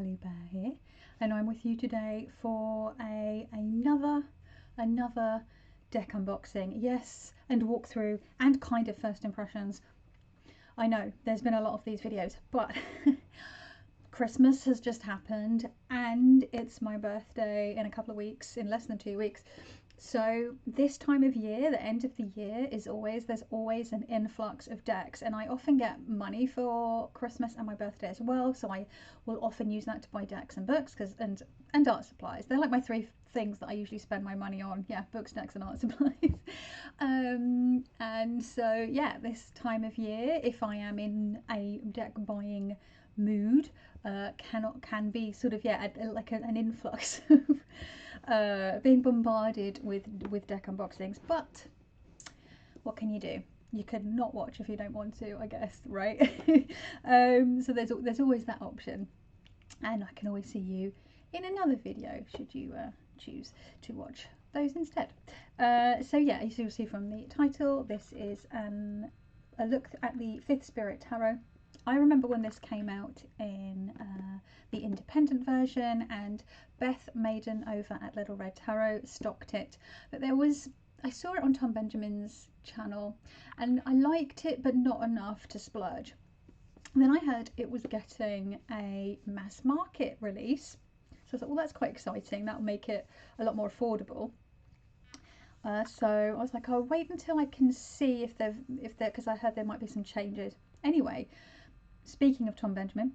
Tally Bear here, and I'm with you today for another deck unboxing, yes, and walkthrough and kind of first impressions. I know there's been a lot of these videos, but Christmas has just happened and it's my birthday in a couple of weeks, in less than 2 weeks. So this time of year, the end of the year, there's always an influx of decks, and I often get money for Christmas and my birthday as well, so I will often use that to buy decks and books and art supplies. They're like my three things that I usually spend my money on. Yeah, books, decks and art supplies. And so yeah, this time of year, if I am in a deck buying mood, can be sort of, yeah, like an influx of being bombarded with deck unboxings. But what can you do? You could not watch if you don't want to, I guess, right? So there's always that option, and I can always see you in another video should you choose to watch those instead. So yeah, as you'll see from the title, this is a look at the Fifth Spirit Tarot. I remember when this came out in the independent version, and Beth Maiden over at Little Red Tarot stocked it, but I saw it on Tom Benjamin's channel and I liked it, but not enough to splurge. And then I heard it was getting a mass market release, so I thought, well, that's quite exciting, that'll make it a lot more affordable. So I was like, I'll wait until I can see if they're because I heard there might be some changes. Anyway, speaking of Tom Benjamin,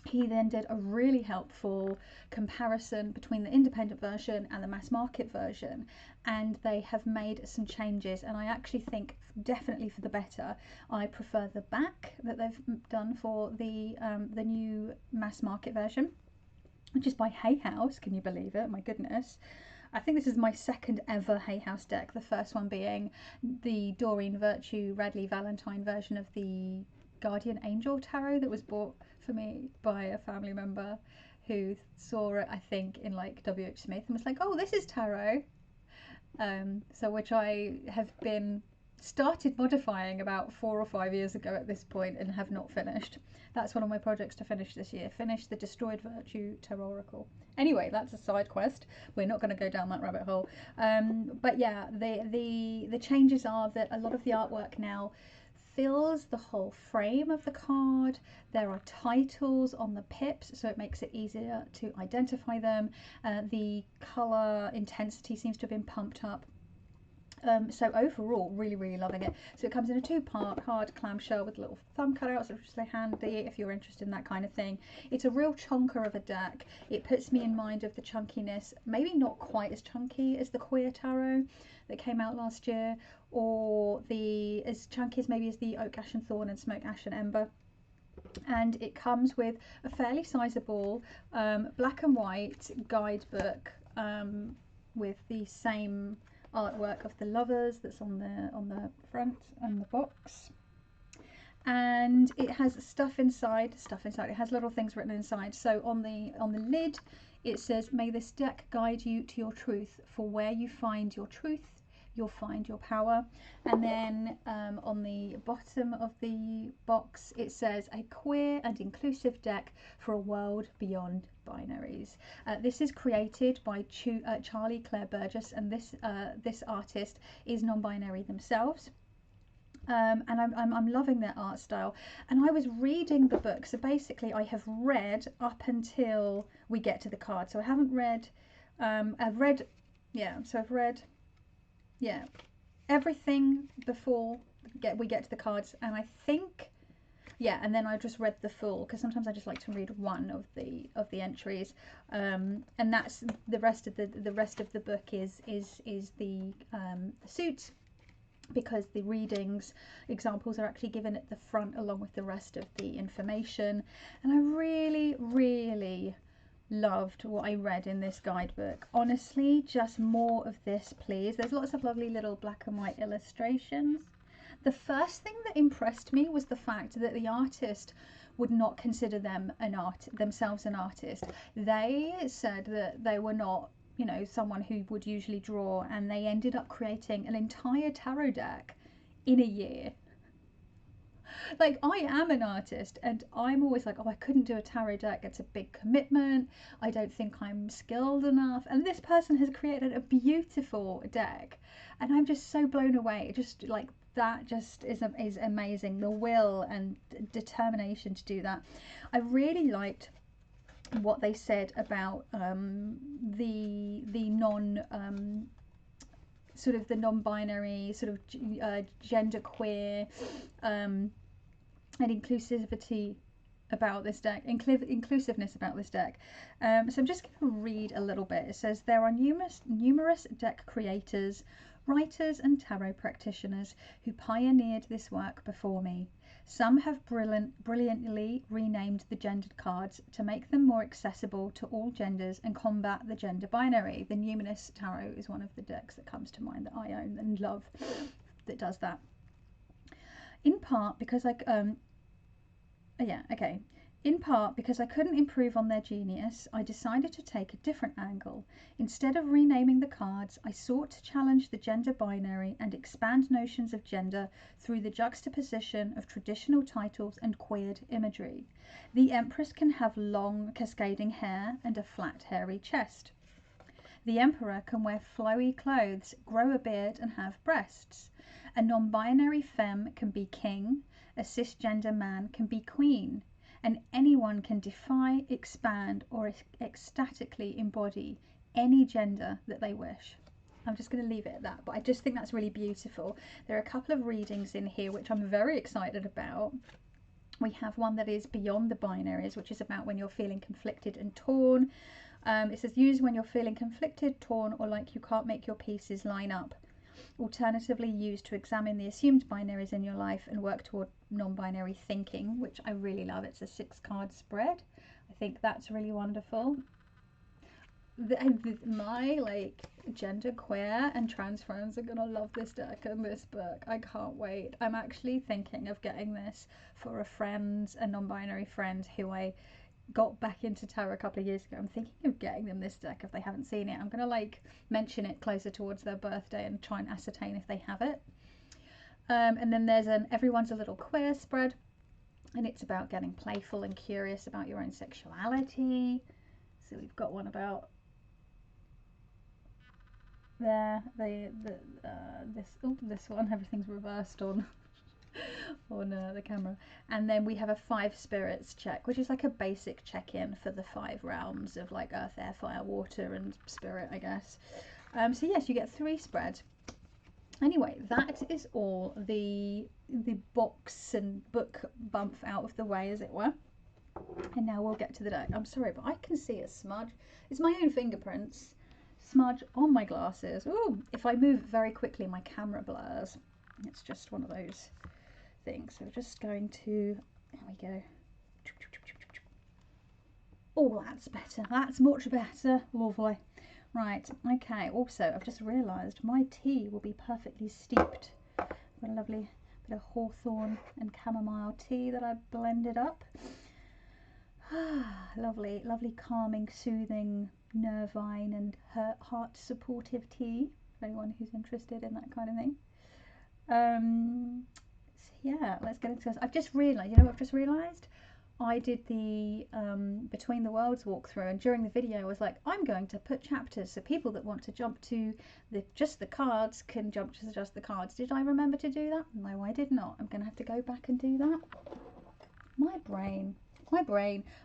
he then did a really helpful comparison between the independent version and the mass market version, and they have made some changes, and I actually think definitely for the better. I prefer the back that they've done for the new mass market version, which is by Hay House. Can you believe it? My goodness. I think this is my second ever Hay House deck, the first one being the Doreen Virtue Radley Valentine version of the Guardian Angel Tarot that was bought for me by a family member who saw it, I think, in like W.H. Smith and was like, oh, this is tarot. So which I have started modifying about 4 or 5 years ago at this point and have not finished. That's one of my projects to finish this year, finish the Destroyed Virtue Tarot Oracle. Anyway, that's a side quest. We're not going to go down that rabbit hole. But yeah, the changes are that a lot of the artwork now fills the whole frame of the card. There are titles on the pips, so it makes it easier to identify them. The colour intensity seems to have been pumped up. So overall, really loving it. So it comes in a 2-part hard clamshell with little thumb cutouts, which is handy if you're interested in that kind of thing. It's a real chonker of a deck. It puts me in mind of the chunkiness, maybe not quite as chunky as the Queer Tarot that came out last year, or as chunky as maybe as the Oak Ash and Thorn and Smoke Ash and Ember. And it comes with a fairly sizable black and white guidebook with the same artwork of the lovers that's on the front and the box, and it has stuff inside. It has little things written inside. So on the lid it says, may this deck guide you to your truth, for where you find your truth you'll find your power. And then on the bottom of the box it says, a queer and inclusive deck for a world beyond binaries. This is created by Charlie Claire Burgess, and this artist is non-binary themselves. And I'm loving their art style. And I was reading the book, so basically I have read up until we get to the card. So I haven't read, I've read everything before we get to the cards, and I think, yeah, and then I just read the full, because sometimes I just like to read one of the entries, and that's the rest of the book is the suit, because the readings examples are actually given at the front along with the rest of the information. And I really loved what I read in this guidebook. Honestly, just more of this, please. There's lots of lovely little black and white illustrations. The first thing that impressed me was the fact that the artist would not consider themselves an artist. They said that they were not, you know, someone who would usually draw, and they ended up creating an entire tarot deck in a year. Like, I am an artist and I'm always like, oh, I couldn't do a tarot deck. It's a big commitment. I don't think I'm skilled enough. And this person has created a beautiful deck. And I'm just so blown away. Just like that just is amazing. The will and determination to do that. I really liked what they said about the non sort of the non-binary, sort of gender queer, and inclusivity about this deck, inclusiveness about this deck. So I'm just going to read a little bit. It says, there are numerous deck creators, writers and tarot practitioners who pioneered this work before me. Some have brilliantly renamed the gendered cards to make them more accessible to all genders and combat the gender binary. The Numinous Tarot is one of the decks that comes to mind that I own and love that does that. In part because In part because I couldn't improve on their genius, I decided to take a different angle. Instead of renaming the cards, I sought to challenge the gender binary and expand notions of gender through the juxtaposition of traditional titles and queered imagery. The Empress can have long, cascading hair and a flat, hairy chest. The Emperor can wear flowy clothes, grow a beard and have breasts. A non-binary femme can be king, a cisgender man can be queen, and anyone can defy, expand, or ecstatically embody any gender that they wish. I'm just going to leave it at that, but I just think that's really beautiful. There are a couple of readings in here which I'm very excited about. We have one that is beyond the binaries, which is about when you're feeling conflicted and torn. It says, use when you're feeling conflicted, torn, or like you can't make your pieces line up. Alternatively, used to examine the assumed binaries in your life and work toward non-binary thinking, which I really love. It's a 6-card spread. I think that's really wonderful. My like gender queer and trans friends are gonna love this deck and this book. I can't wait. I'm actually thinking of getting this for a non-binary friend who I got back into tarot a couple of years ago. I'm thinking of getting them this deck if they haven't seen it. I'm gonna like mention it closer towards their birthday and try and ascertain if they have it. And then there's an Everyone's a Little Queer spread, and it's about getting playful and curious about your own sexuality. So we've got one about there. This one, everything's reversed on the camera. And then we have a 5 spirits check, which is like a basic check-in for the 5 realms of like earth, air, fire, water and spirit, I guess. So yes, you get 3 spreads. Anyway, that is all the box and book bump out of the way, as it were. And now we'll get to the deck. I'm sorry, but I can see a smudge. It's my own fingerprints smudge on my glasses. Ooh, if I move very quickly, my camera blurs. It's just one of those things. So we're just going to, there we go. Oh, that's better. That's much better. Lovely. Right, okay. Also, I've just realised my tea will be perfectly steeped. Got a lovely bit of hawthorn and chamomile tea that I've blended up. Lovely, lovely, calming, soothing, nervine and heart supportive tea for anyone who's interested in that kind of thing. So yeah, let's get into this. I've just realised, you know what I've just realised? I did the Between the Worlds walkthrough, and during the video I was like, I'm going to put chapters so people that want to jump to just the cards can jump to just the cards. Did I remember to do that? No, I did not. I'm going to have to go back and do that. My brain.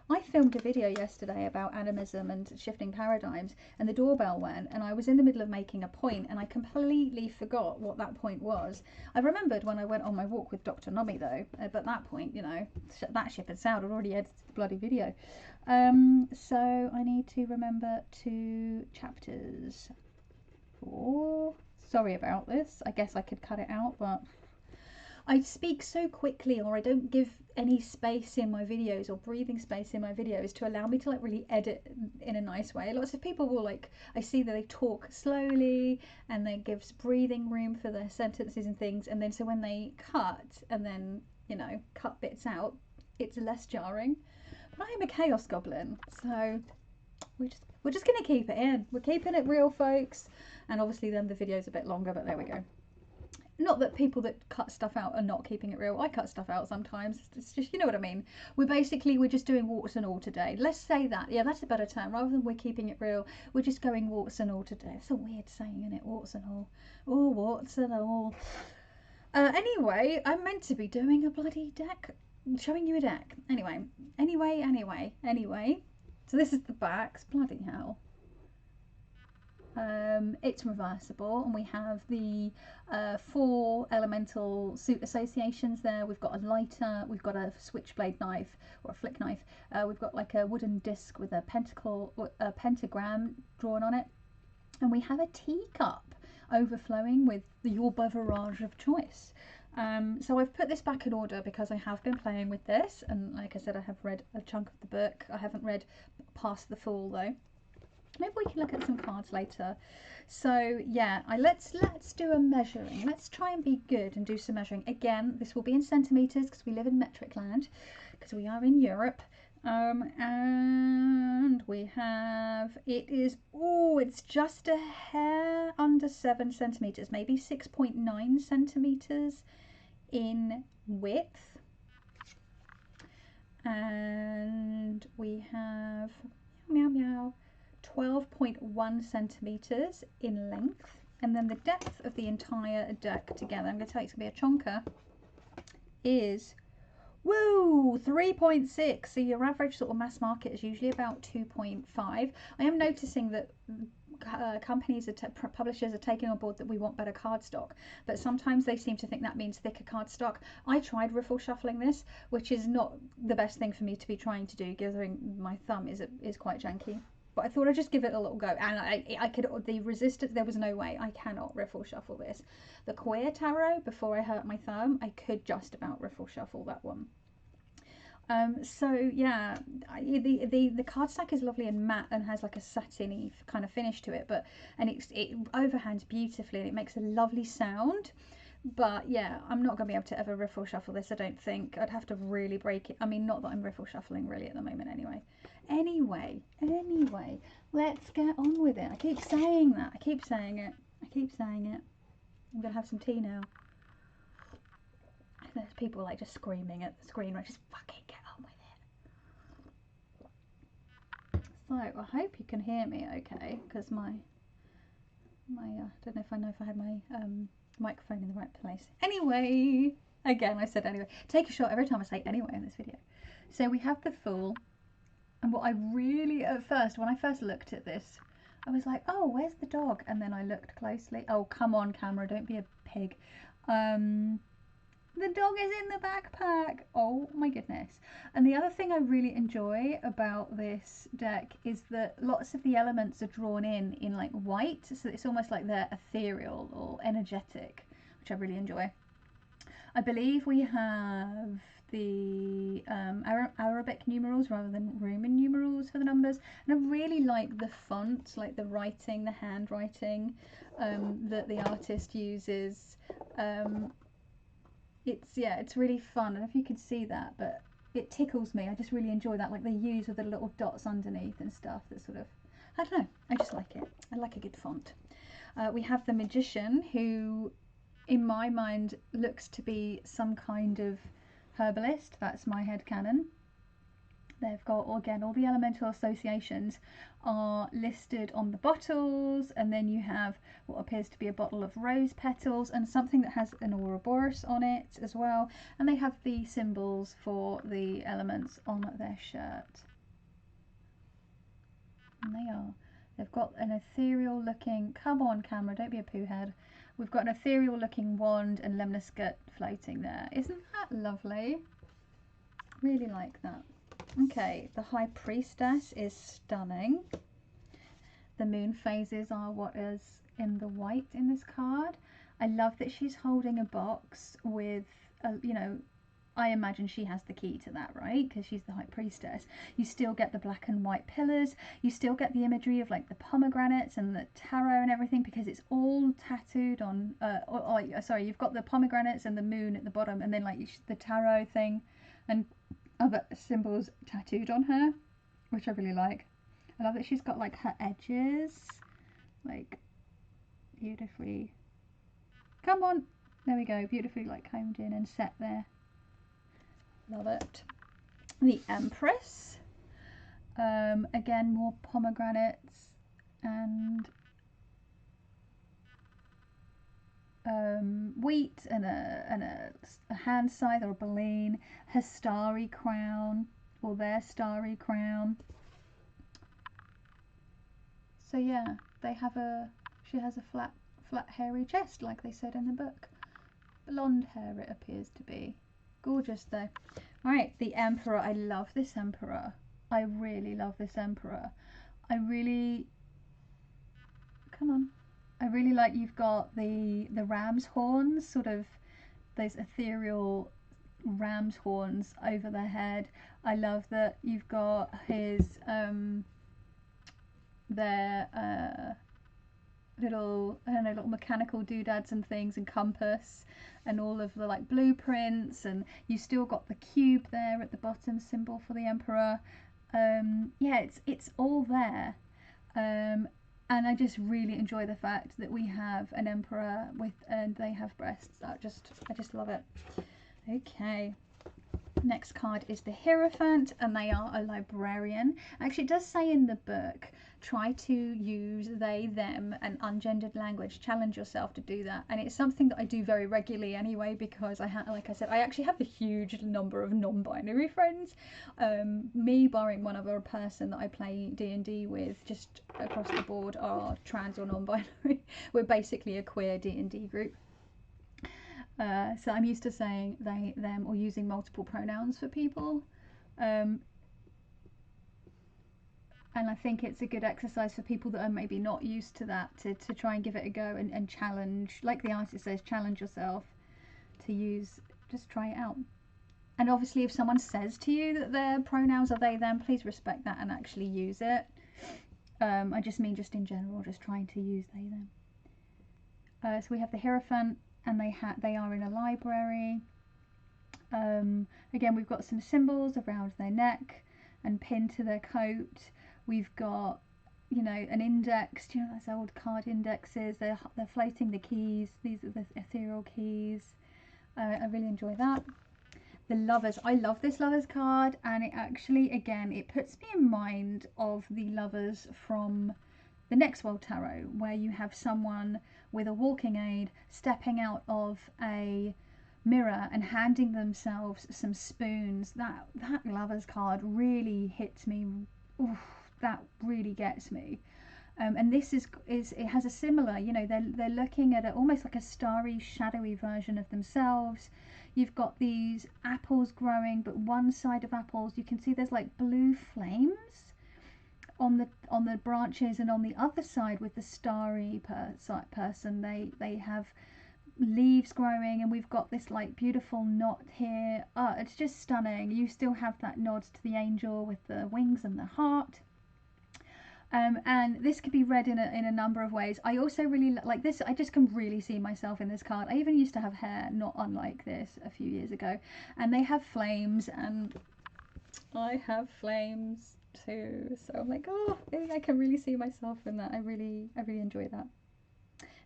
I filmed a video yesterday about animism and shifting paradigms, and the doorbell went, and I was in the middle of making a point and I completely forgot what that point was. I remembered when I went on my walk with Dr. Nobby though, but that point, you know, that ship had sailed. I'd already edited the bloody video. So I need to remember 2 chapters. 4. Sorry about this. I guess I could cut it out, but I speak so quickly, or I don't give any space in my videos or breathing space in my videos to allow me to like really edit in a nice way. Lots of people will like, I see that they talk slowly and they give breathing room for their sentences and things, and then so when they cut and then, you know, cut bits out, it's less jarring. But I am a chaos goblin, so we're just gonna keep it in. We're keeping it real, folks. And obviously then the video's a bit longer, but there we go. not that people that cut stuff out are not keeping it real. I cut stuff out sometimes. It's just, you know what I mean. We're just doing warts and all today. Let's say that. Yeah, that's a better term. Rather than we're keeping it real, we're just going warts and all today. It's a weird saying, isn't it? Warts and all. Oh, warts and all. Anyway, I'm meant to be doing a bloody deck, showing you a deck. Anyway. So this is the backs. Bloody hell. It's reversible, and we have the 4 elemental suit associations there. We've got a lighter, we've got a switchblade knife or a flick knife, we've got like a wooden disc with a pentagram drawn on it, and we have a teacup overflowing with your beverage of choice. So I've put this back in order because I have been playing with this, and like I said, I have read a chunk of the book. I haven't read past the Fool though. Maybe we can look at some cards later. So yeah, let's do a measuring. Let's try and be good and do some measuring. Again, this will be in centimeters because we live in metric land, because we are in Europe. And we have, it's just a hair under 7 centimeters, maybe 6.9 centimeters in width. And we have 12.1 centimeters in length, and then the depth of the entire deck together, I'm going to tell you it's going to be a chonker, is 3.6. So your average sort of mass market is usually about 2.5. I am noticing that publishers are taking on board that we want better cardstock, but sometimes they seem to think that means thicker cardstock. I tried riffle shuffling this, which is not the best thing for me to be trying to do, given my thumb is quite janky. But I thought I'd just give it a little go, and I could, the resistance, there was no way. I cannot riffle shuffle this. The Queer Tarot, before I hurt my thumb, I could just about riffle shuffle that one. So yeah, the card stack is lovely and matte and has like a satiny kind of finish to it, and it overhands beautifully and it makes a lovely sound. But yeah, I'm not going to be able to ever riffle shuffle this, I don't think. I'd have to really break it. I mean, not that I'm riffle shuffling really at the moment anyway. Anyway, let's get on with it. I keep saying that. I keep saying it. I'm going to have some tea now. There's people like just screaming at the screen, like, just fucking get on with it. So I hope you can hear me okay, because my I don't know if I had my microphone in the right place. Anyway, again I said anyway. Take a shot every time I say anyway in this video. So we have the Fool, and what I really, at first, when I first looked at this, I was like, oh, where's the dog? And then I looked closely. Oh, come on, camera, don't be a pig. The dog is in the backpack. Oh my goodness. And the other thing I really enjoy about this deck is that lots of the elements are drawn in like white, so it's almost like they're ethereal or energetic, which I really enjoy. I believe we have the Arabic numerals rather than Roman numerals for the numbers, and I really like the font, like the writing, the handwriting that the artist uses. It's really fun. I don't know if you can see that, but it tickles me. I just really enjoy that, like they use with the little dots underneath and stuff. That sort of, I don't know, I just like it. I like a good font. We have the Magician, who in my mind looks to be some kind of herbalist. That's my headcanon. They've got, again, all the elemental associations are listed on the bottles, and then you have what appears to be a bottle of rose petals and something that has an Ouroboros on it as well, and they have the symbols for the elements on their shirt. And they've got an ethereal looking, come on camera, don't be a poo head. We've got an ethereal looking wand and lemniscate floating there. Isn't that lovely? Really like that. Okay, the High Priestess is stunning. The moon phases are what is in the white in this card. I love that she's holding a box with, you know, I imagine she has the key to that, right? Because she's the High Priestess. You still get the black and white pillars. You still get the imagery of like the pomegranates and the tarot and everything, because it's all tattooed on, sorry, you've got the pomegranates and the moon at the bottom, and then like the tarot thing and other symbols tattooed on her, which I really like. I love that she's got like her edges like beautifully, come on, There we go, beautifully like combed in and set there. Love it. The Empress. Again, more pomegranates and wheat and a hand scythe or a baleen, her starry crown or their starry crown. So yeah, she has a flat hairy chest like they said in the book. Blonde hair it appears to be. Gorgeous though. Right, the Emperor. I love this Emperor. I really love this Emperor. I really like you've got the ram's horns, sort of those ethereal ram's horns over their head. I love that you've got his their little, I don't know, little mechanical doodads and things, and compass and all of the like blueprints, and you still got the cube there at the bottom, symbol for the Emperor. Yeah, it's all there. And I just really enjoy the fact that we have an Emperor and they have breasts. I just love it. Okay. Next card is the Hierophant, and they are a librarian. Actually, it does say in the book, try to use they, them, and ungendered language. Challenge yourself to do that. And it's something that I do very regularly anyway, because like I said, I actually have a huge number of non-binary friends. Me, barring one other person that I play D&D with, just across the board are trans or non-binary. We're basically a queer D&D group. So I'm used to saying they, them, or using multiple pronouns for people. And I think it's a good exercise for people that are maybe not used to that, to try and give it a go and challenge, like the artist says, challenge yourself to use, just try it out. And obviously if someone says to you that their pronouns are they, them, please respect that and actually use it. I just mean just in general, just trying to use they, them. So we have the Hierophant, and they are in a library. Again, we've got some symbols around their neck and pinned to their coat. We've got, you know, an index, you know, those old card indexes. They're floating the keys. These are the ethereal keys. I really enjoy that. The Lovers. I love this Lovers card, and it actually, again, it puts me in mind of the Lovers from the Next World Tarot, where you have someone with a walking aid stepping out of a mirror and handing themselves some spoons. That Lovers card really hits me. Oof, that really gets me. And this is it has a similar, you know, they're looking at almost like a starry, shadowy version of themselves. You've got these apples growing, but one side of apples you can see there's like blue flames on the branches, and on the other side with the starry person they have leaves growing, and we've got this like beautiful knot here. It's just stunning. You still have that nod to the angel with the wings and the heart. And this could be read in a number of ways. I also really like this. I just can really see myself in this card. I even used to have hair not unlike this a few years ago, and they have flames, and I have flames too, so I'm like, oh, I can really see myself in that. I really enjoy that.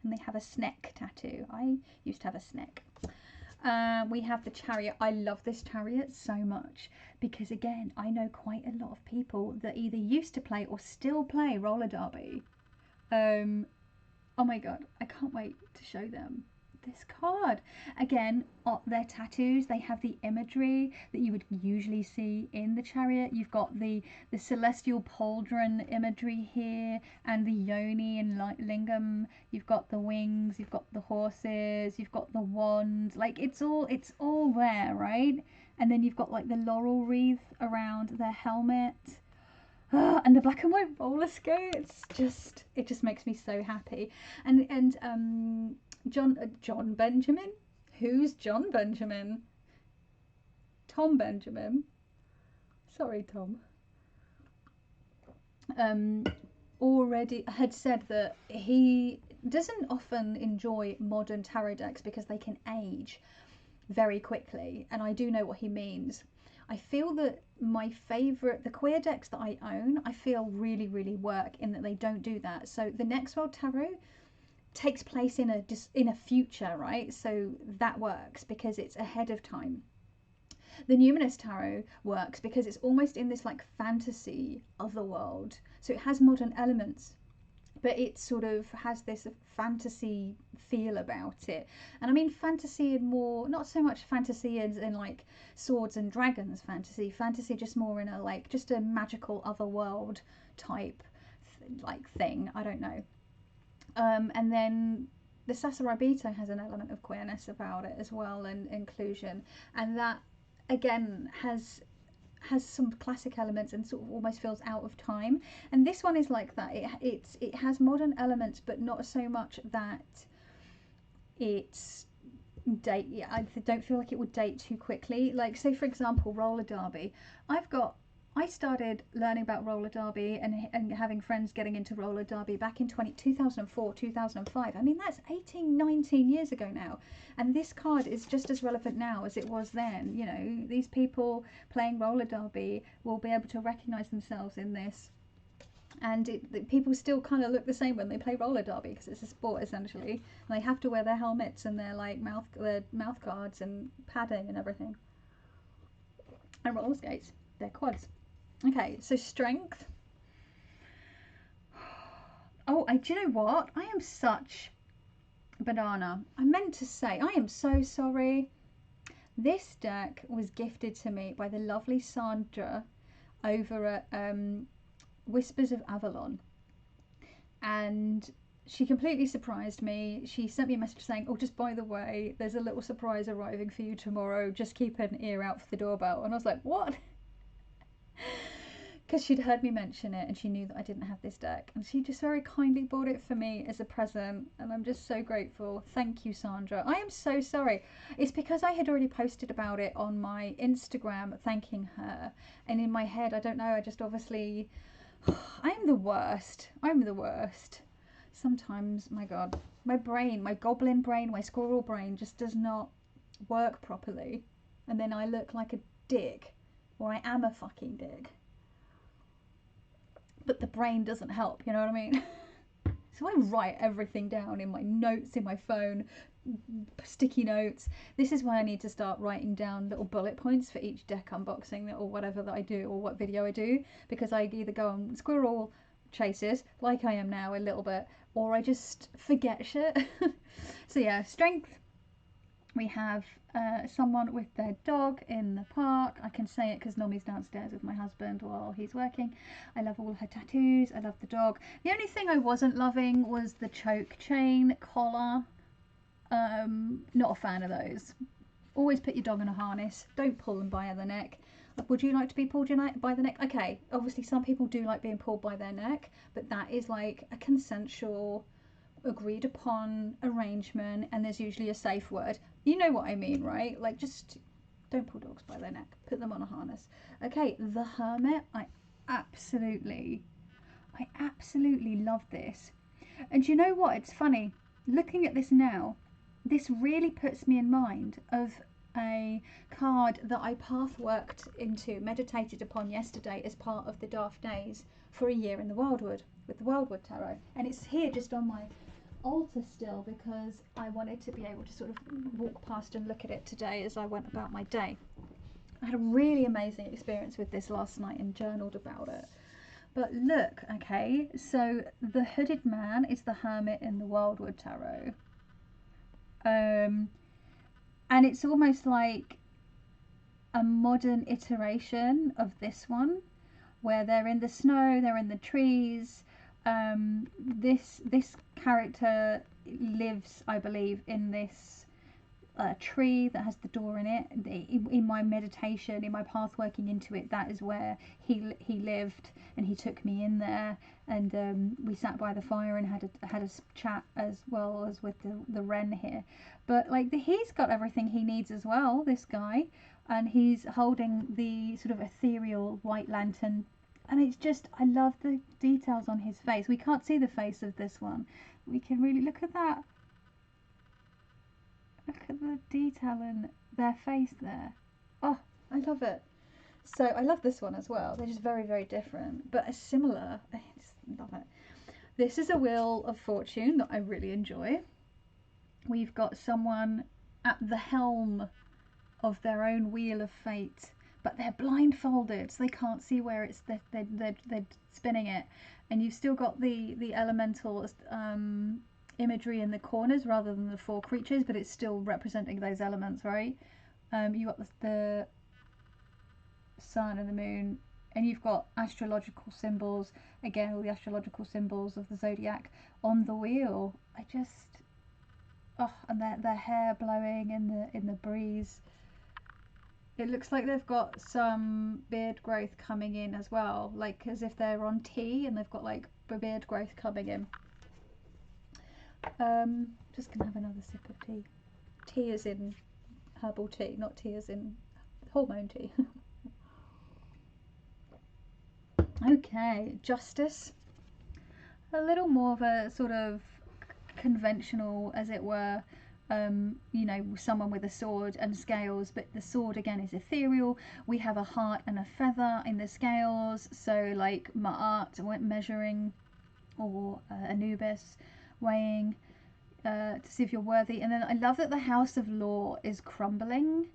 And they have a snake tattoo. I used to have a snake. We have the Chariot. I love this Chariot so much because, again, I know quite a lot of people that either used to play or still play roller derby. Oh my god, I can't wait to show them this card. Again, their tattoos, they have the imagery that you would usually see in the Chariot. You've got the celestial pauldron imagery here, and the yoni and lingam. You've got the wings, you've got the horses, you've got the wand. Like, it's all there, right? And then you've got like the laurel wreath around their helmet. And the black and white roller skates, it just makes me so happy. And John Benjamin? Who's John Benjamin? Tom Benjamin. Sorry, Tom. Already had said that he doesn't often enjoy modern tarot decks because they can age very quickly, and I do know what he means. I feel that the queer decks that I own, I feel really work in that they don't do that. So the Next World Tarot, takes place in a future, right? So that works because it's ahead of time. The Numinous Tarot works because it's almost in this like fantasy otherworld. So it has modern elements, but it sort of has this fantasy feel about it. And I mean fantasy in more, not so much fantasy as in like swords and dragons fantasy just more in a like just a magical otherworld type like thing. I don't know. And then the Sasarabito has an element of queerness about it as well, and inclusion, and that again has some classic elements and sort of almost feels out of time. And this one is like that. It has modern elements, but not so much that it's date. Yeah, I don't feel like it would date too quickly. Like say for example, roller derby. I started learning about roller derby and having friends getting into roller derby back in 2004, 2005. I mean, that's 18, 19 years ago now. And this card is just as relevant now as it was then. You know, these people playing roller derby will be able to recognize themselves in this. And people still kind of look the same when they play roller derby because it's a sport essentially. And they have to wear their helmets and their like mouth guards and padding and everything. And roller skates, their quads. Okay, so strength. Oh, do you know what? I am such a banana. I meant to say, I am so sorry. This deck was gifted to me by the lovely Sandra over at Whispers of Avalon. And she completely surprised me. She sent me a message saying, oh, just by the way, there's a little surprise arriving for you tomorrow. Just keep an ear out for the doorbell. And I was like, what? Because she'd heard me mention it and she knew that I didn't have this deck, and she just very kindly bought it for me as a present, and I'm just so grateful. Thank you, Sandra. I am so sorry. It's because I had already posted about it on my Instagram thanking her, and in my head, I don't know, I just obviously I'm the worst. Sometimes, my god, my brain, my goblin brain, my squirrel brain just does not work properly, and then I look like a dick, or I am a fucking dick. But the brain doesn't help, you know what I mean? So I write everything down in my notes, in my phone, sticky notes. This is why I need to start writing down little bullet points for each deck unboxing or whatever that I do, or what video I do, because I either go on squirrel chases, like I am now a little bit, or I just forget shit. So yeah, strength. We have someone with their dog in the park. I can say it because Nomi's downstairs with my husband while he's working. I love all her tattoos. I love the dog. The only thing I wasn't loving was the choke chain collar. Not a fan of those. Always put your dog in a harness. Don't pull them by the neck. Would you like to be pulled by the neck? Okay, obviously some people do like being pulled by their neck, but that is like a consensual, agreed upon arrangement, and there's usually a safe word. You know what I mean, right? Like, just don't pull dogs by their neck. Put them on a harness. Okay, the Hermit. I absolutely love this. And you know what? It's funny. Looking at this now, this really puts me in mind of a card that I pathworked into, meditated upon yesterday as part of the Daft Days for a year in the Wildwood, with the Wildwood Tarot. And it's here just on my altar still because I wanted to be able to sort of walk past and look at it today as I went about my day. I had a really amazing experience with this last night and journaled about it. But look, okay, so the hooded man is the Hermit in the Wildwood Tarot. And it's almost like a modern iteration of this one, where they're in the snow, they're in the trees. This character lives, I believe, in this tree that has the door in it. In my meditation, in my path working into it, that is where he lived, and he took me in there, and we sat by the fire and had a chat, as well as with the wren here. But like he's got everything he needs as well, this guy, and he's holding the sort of ethereal white lantern. And it's just, I love the details on his face. We can't see the face of this one. We can really look at that. Look at the detail in their face there. Oh, I love it. So I love this one as well. They're just very, very different, but similar. I just love it. This is a Wheel of Fortune that I really enjoy. We've got someone at the helm of their own wheel of fate, but they're blindfolded, so they can't see where it's they're spinning it. And you've still got the elemental imagery in the corners rather than the 4 creatures, but it's still representing those elements, right? You got the sun and the moon, and you've got astrological symbols, again all the astrological symbols of the zodiac on the wheel. I just, oh, and their hair blowing in the breeze. It looks like they've got some beard growth coming in as well, like as if they're on tea and they've got like beard growth coming in. Just gonna have another sip of tea. Tea as in herbal tea, not tea as in hormone tea. Okay, Justice. A little more of a sort of conventional, as it were, you know, someone with a sword and scales, but the sword again is ethereal. We have a heart and a feather in the scales, so like Ma'at measuring, or Anubis weighing to see if you're worthy. And then I love that the House of Law is crumbling.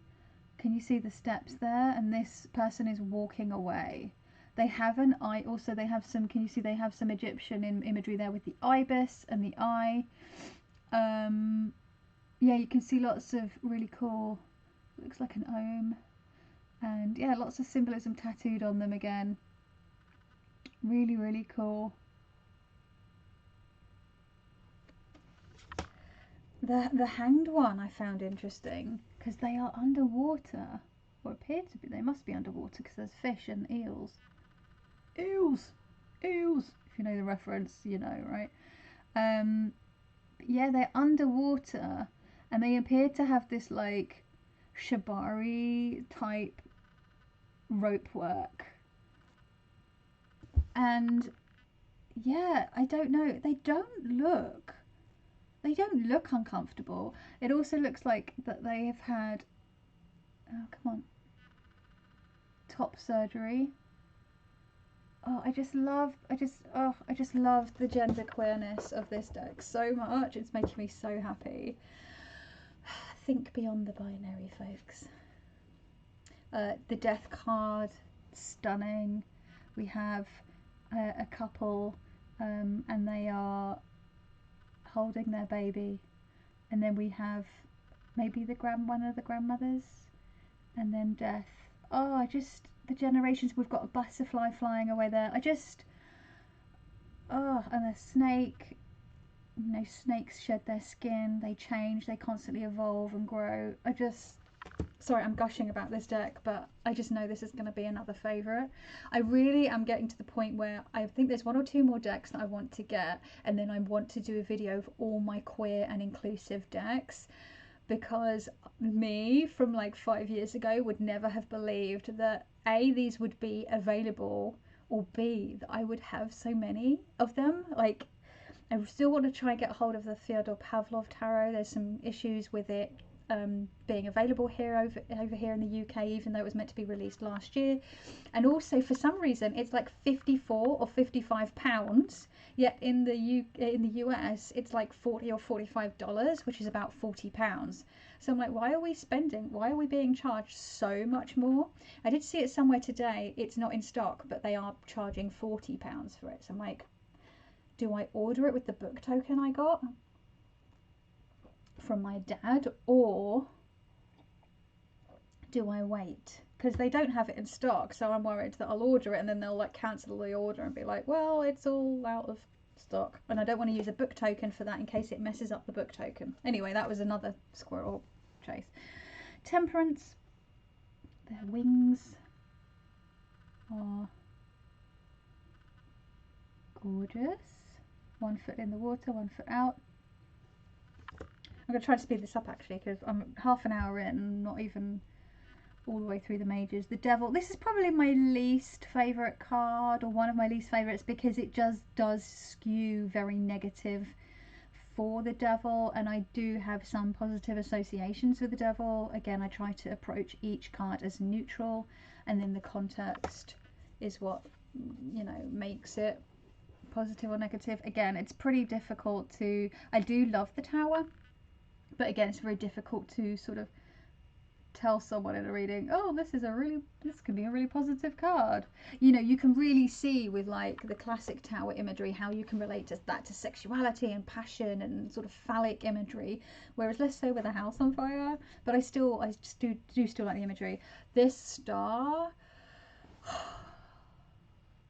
Can you see the steps there? And this person is walking away. They have an eye, also they have some, can you see they have some Egyptian imagery there with the ibis and the eye. Yeah, you can see lots of really cool, looks like an Om, and yeah, lots of symbolism tattooed on them again. Really, really cool. The Hanged one I found interesting because they are underwater, or appear to be. They must be underwater because there's fish and eels. Eels! Eels! If you know the reference, you know, right? Yeah, they're underwater. And they appear to have this like shibari type rope work. And yeah, I don't know. They don't look uncomfortable. It also looks like that they have had, oh come on, top surgery. Oh, I just love the gender queerness of this deck so much. It's making me so happy. Think beyond the binary, folks. The Death card, stunning. We have a couple, and they are holding their baby, and then we have maybe one of the grandmothers, and then Death. Oh, the generations. We've got a butterfly flying away there. And a snake. You know, snakes shed their skin, they change, they constantly evolve and grow. Sorry, I'm gushing about this deck, but I just know this is going to be another favourite. I really am getting to the point where I think there's 1 or 2 more decks that I want to get, and then I want to do a video of all my queer and inclusive decks, because me from like 5 years ago would never have believed that A, these would be available, or B, that I would have so many of them. Like, I still want to try and get hold of the Fyodor Pavlov tarot. There's some issues with it being available here over here in the UK, even though it was meant to be released last year. And also, for some reason, it's like 54 or 55 pounds. Yet in the US, it's like $40 or $45, which is about 40 pounds. So I'm like, why are we being charged so much more? I did see it somewhere today. It's not in stock, but they are charging 40 pounds for it. So I'm like, do I order it with the book token I got from my dad, or do I wait? Because they don't have it in stock, so I'm worried that I'll order it and then they'll like cancel the order and be like, well, it's all out of stock. And I don't want to use a book token for that in case it messes up the book token. Anyway, that was another squirrel chase. Temperance. Their wings are gorgeous. 1 foot in the water, 1 foot out. I'm going to try to speed this up actually, because I'm half an hour in, not even all the way through the mages. The Devil. This is probably my least favourite card, or one of my least favourites, because it just does skew very negative for the Devil, and I do have some positive associations with the Devil. Again, I try to approach each card as neutral, and then the context is what, you know, makes it Positive or negative. Again, it's pretty difficult to, I do love the Tower, but again, it's very difficult to sort of tell someone in a reading, oh, this can be a really positive card. You know, you can really see with like the classic Tower imagery how you can relate that to sexuality and passion and sort of phallic imagery, whereas less so with a house on fire. But I just do still like the imagery. This star,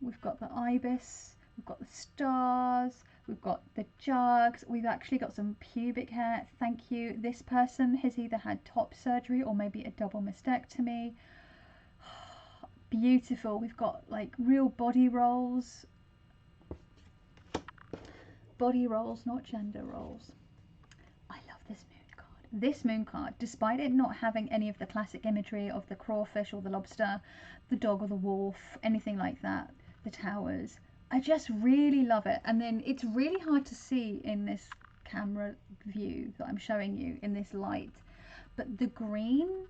we've got the ibis, we've got the stars, we've got the jugs, we've actually got some pubic hair. Thank you. This person has either had top surgery or maybe a double mastectomy. Beautiful. We've got like real body rolls. Body rolls, not gender roles. I love this moon card. This moon card, despite it not having any of the classic imagery of the crawfish or the lobster, the dog or the wolf, anything like that, the towers, I just really love it. And then it's really hard to see in this camera view that I'm showing you in this light, but the green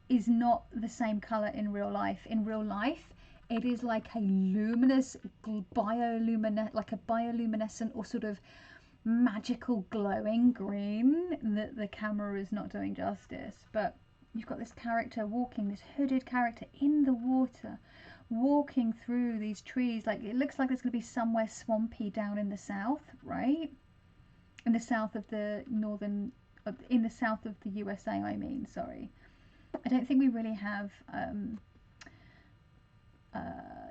is not the same color in real life. In real life, it is like a luminous like a bioluminescent or sort of magical glowing green that the camera is not doing justice. But you've got this character walking, this hooded character in the water, walking through these trees. Like, it looks like there's going to be somewhere swampy down in the south, right? In the south of the in the south of the USA, I mean, sorry. I don't think we really have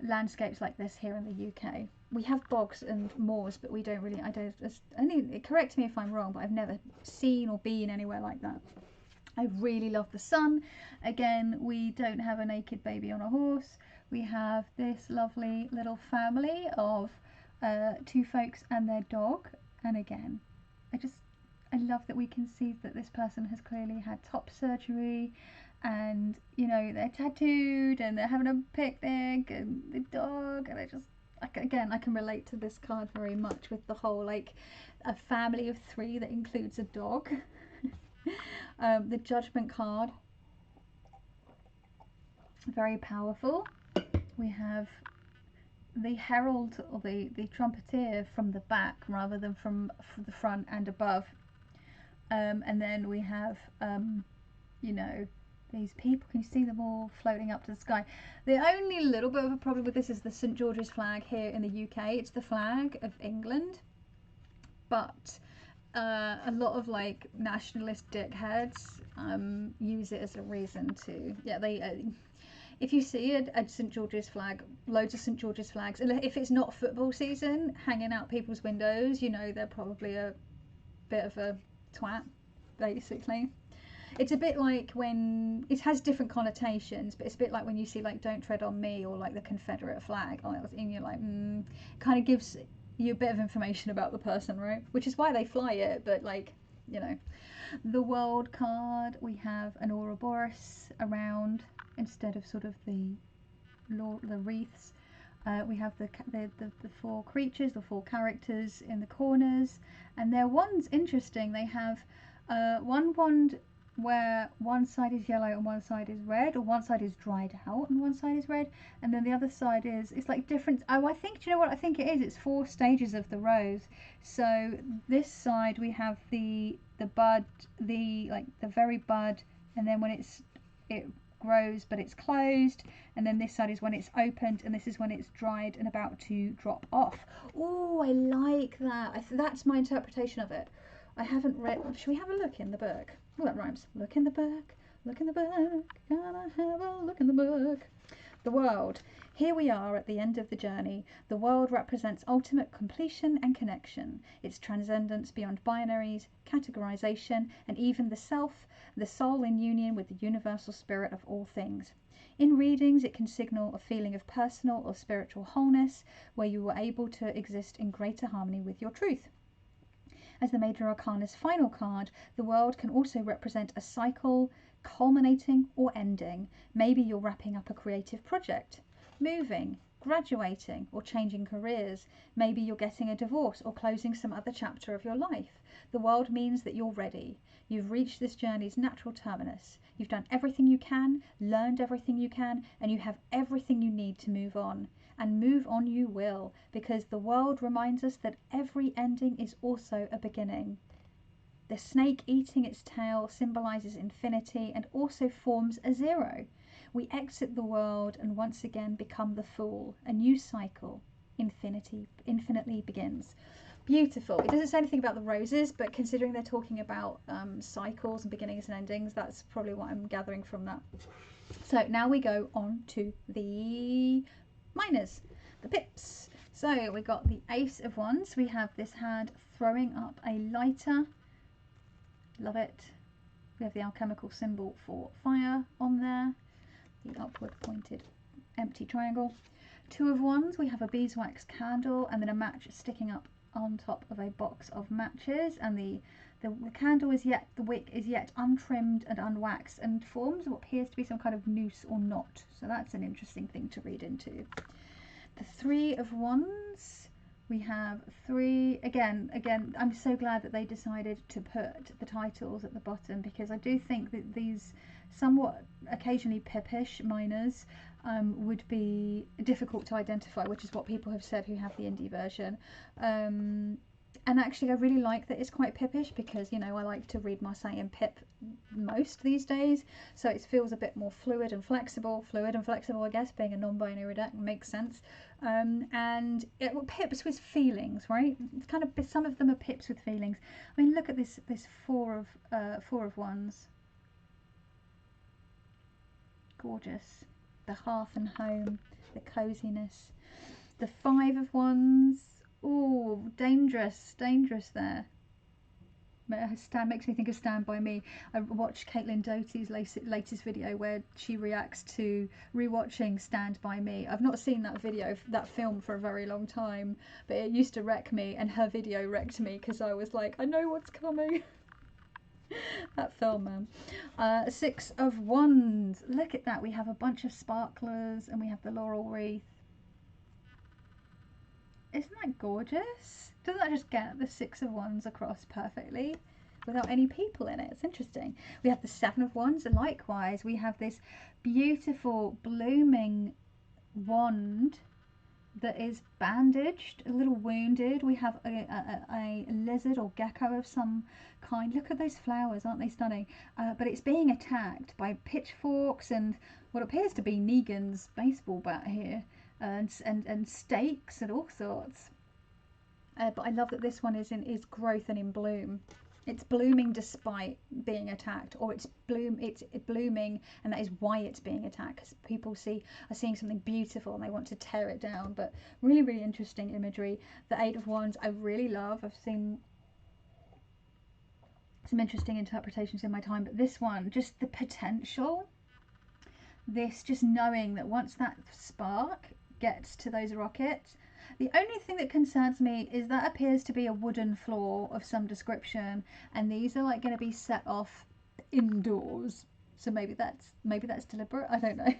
landscapes like this here in the UK. We have bogs and moors, but we don't really, correct me if I'm wrong, but I've never seen or been anywhere like that. I really love the sun. Again, we don't have a naked baby on a horse. We have this lovely little family of two folks and their dog. And again, I love that we can see that this person has clearly had top surgery, and you know, they're tattooed and they're having a picnic and the dog, and I can relate to this card very much with the whole, like, a family of three that includes a dog. The Judgment card, very powerful. We have the herald, or the trumpeter, from the back rather than from the front and above. And then we have, you know, these people. Can you see them all floating up to the sky? The only little bit of a problem with this is the St. George's flag here in the UK. It's the flag of England, but a lot of like nationalist dickheads use it as a reason to, yeah, they if you see a St. George's flag, loads of St. George's flags, and if it's not football season hanging out people's windows, you know they're probably a bit of a twat, basically. It's a bit like when, it has different connotations, but it's a bit like when you see like "Don't Tread on Me" or like the Confederate flag, and you're like, kind of gives you a bit of information about the person, right? Which is why they fly it, but like, you know. The World card, we have an Ouroboros around instead of sort of the wreaths. We have the four creatures, the four characters in the corners, and their wands, interesting. They have one wand where one side is yellow and one side is red, or one side is dried out and one side is red, and then the other side is, it's like different. Oh, I think, do you know what I think it is? It's 4 stages of the rose. So this side we have the bud, the very bud, and then when it grows but it's closed, and then this side is when it's opened, and this is when it's dried and about to drop off. Oh, I like that. That's my interpretation of it. I haven't read. Should we have a look in the book? Oh, that rhymes. Look in the book. Look in the book. Gotta have a look in the book. The world. Here we are at the end of the journey. The world represents ultimate completion and connection. Its transcendence beyond binaries, categorization, and even the self, the soul in union with the universal spirit of all things. In readings, it can signal a feeling of personal or spiritual wholeness, where you were able to exist in greater harmony with your truth. As the Major Arcana's final card, the world can also represent a cycle, culminating or ending. Maybe you're wrapping up a creative project, moving, graduating, or changing careers. Maybe you're getting a divorce or closing some other chapter of your life. The world means that you're ready. You've reached this journey's natural terminus. You've done everything you can, learned everything you can, and you have everything you need to move on. and move on you will, because the world reminds us that every ending is also a beginning. The snake eating its tail symbolizes infinity and also forms a zero. We exit the world and once again become the fool. A new cycle, infinitely begins. Beautiful. It doesn't say anything about the roses, but considering they're talking about cycles and beginnings and endings, that's probably what I'm gathering from that. So now we go on to the minors, the pips. So we got the Ace of Wands. We have this hand throwing up a lighter. Love it. We have the alchemical symbol for fire on there. The upward pointed empty triangle. Two of Wands. We have a beeswax candle and then a match sticking up on top of a box of matches, and the candle is yet, the wick is yet untrimmed and unwaxed and forms what appears to be some kind of noose or knot. So that's an interesting thing to read into. The Three of Wands. We have three, again, I'm so glad that they decided to put the titles at the bottom, because I do think that these somewhat occasionally pippish minors would be difficult to identify, which is what people have said who have the indie version. And actually I really like that it's quite pippish, because, you know, I like to read Marseille in pip most these days, so it feels a bit more fluid and flexible, I guess, being a non-binary deck makes sense. And it pips with feelings, right? It's kind of, some of them are pips with feelings. I mean, look at this four of Wands. Gorgeous. The hearth and home, the coziness. The Five of Wands. Oh, dangerous there. Makes me think of Stand By Me. I watched Caitlin Doty's latest video where she reacts to rewatching Stand By Me. I've not seen that film for a very long time, but it used to wreck me, and her video wrecked me because I was like, I know what's coming. That film, man. Six of Wands. Look at that. We have a bunch of sparklers and we have the laurel wreath. Isn't that gorgeous? Doesn't that just get the Six of Wands across perfectly without any people in it? It's interesting. We have the Seven of Wands, and likewise we have this beautiful blooming wand that is bandaged, a little wounded. We have a lizard or gecko of some kind. Look at those flowers, aren't they stunning? But it's being attacked by pitchforks and what appears to be Negan's baseball bat here. And stakes and all sorts, but I love that this one is growth and in bloom. It's blooming despite being attacked, or it's blooming, and that is why it's being attacked, because people are seeing something beautiful and they want to tear it down. But really, really interesting imagery. The Eight of Wands I really love. I've seen some interesting interpretations in my time, but this one, just the potential, this just knowing that once that spark gets to those rockets, the only thing that concerns me is that appears to be a wooden floor of some description, and these are like going to be set off indoors, so maybe that's deliberate, I don't know.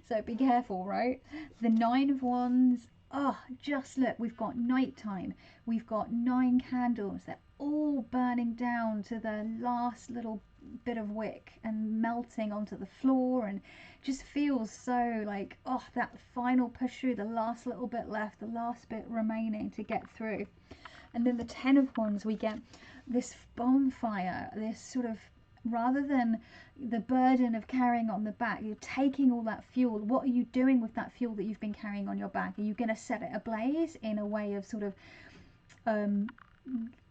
So be careful, right? The Nine of Wands. Oh, just look, we've got nighttime, we've got 9 candles, they're all burning down to the last little bit of wick and melting onto the floor, and just feels so like, oh, that final push through, the last little bit left, the last bit remaining to get through. And then the Ten of Wands, we get this bonfire, this sort of, rather than the burden of carrying on the back, you're taking all that fuel. What are you doing with that fuel that you've been carrying on your back? Are you going to set it ablaze in a way of sort of